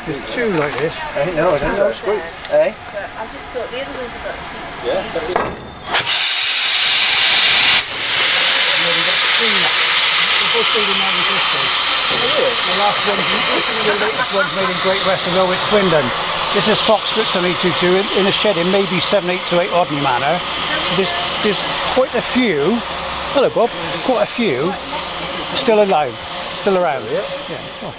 There's two like this. No, I don't know. It's good. Eh? I just thought the other ones have got seats. Yeah, definitely. The last one's made in Great Western Railway at Swindon. This is Foxcote 722 in a shed in maybe 782 Odney Manor. There's quite a few. Hello, Bob. Quite a few still alive, still around. Yeah. Oh.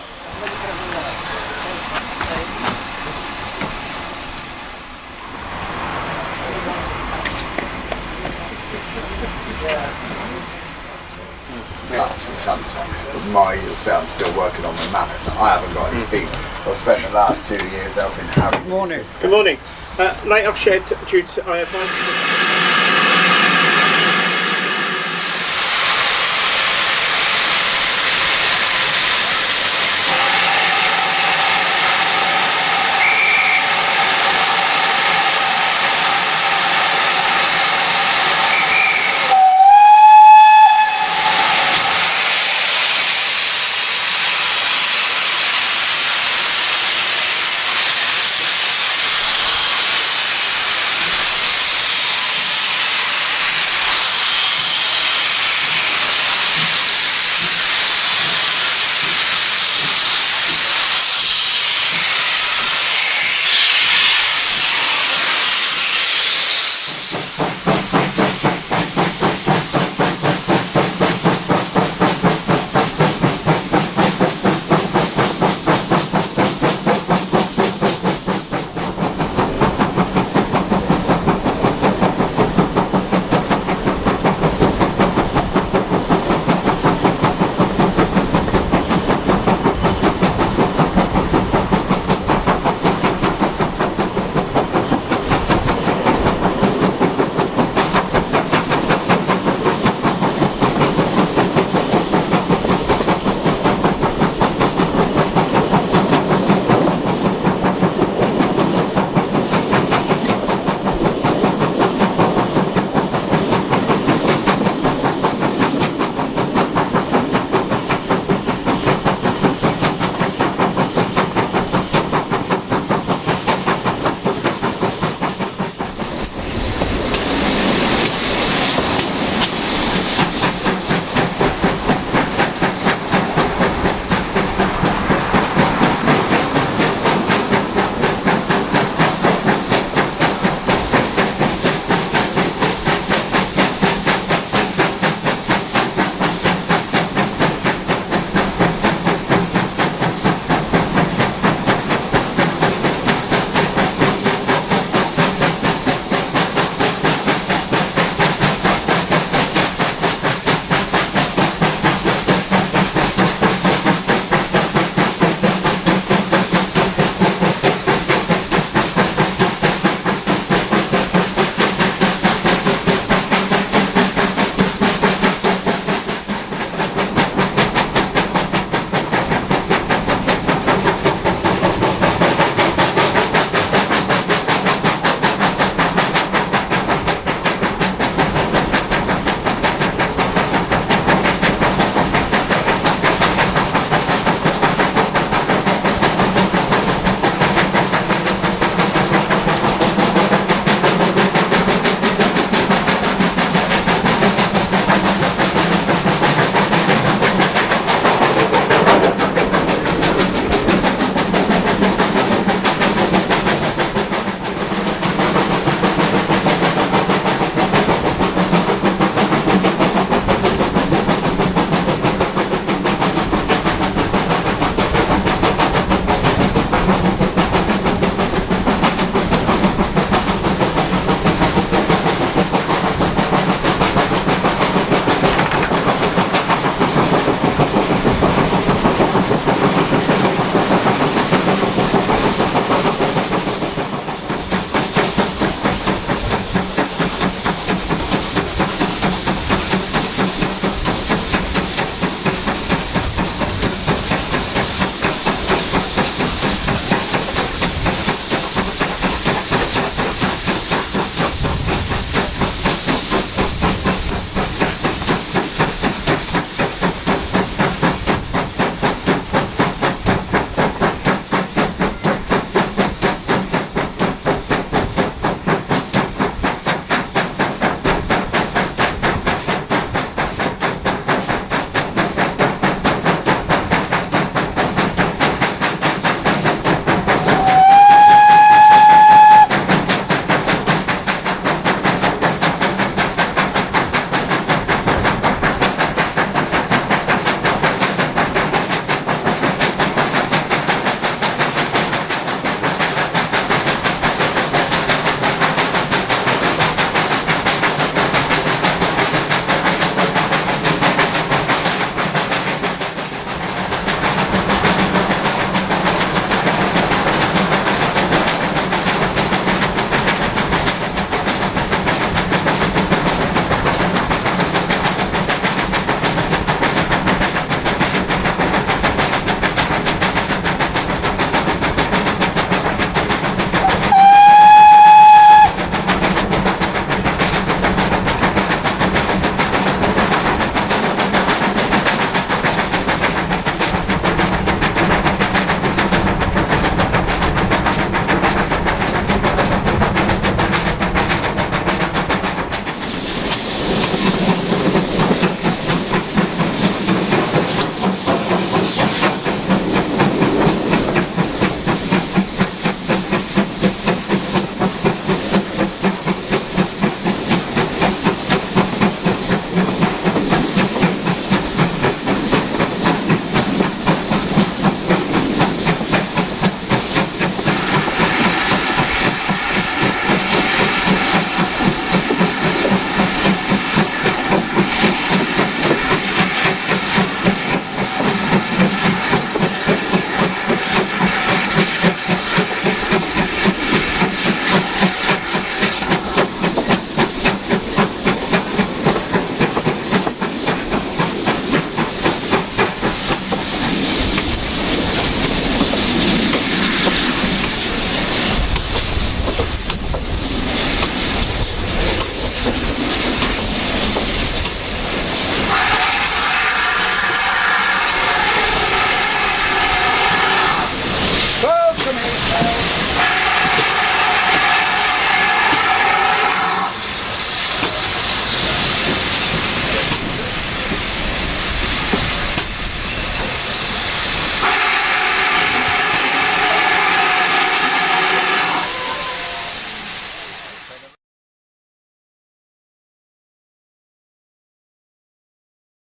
I'm still working on the manor, so I haven't got any steam. I've spent the last 2 years helping Harry. Morning. Good morning. Light off shed due to I have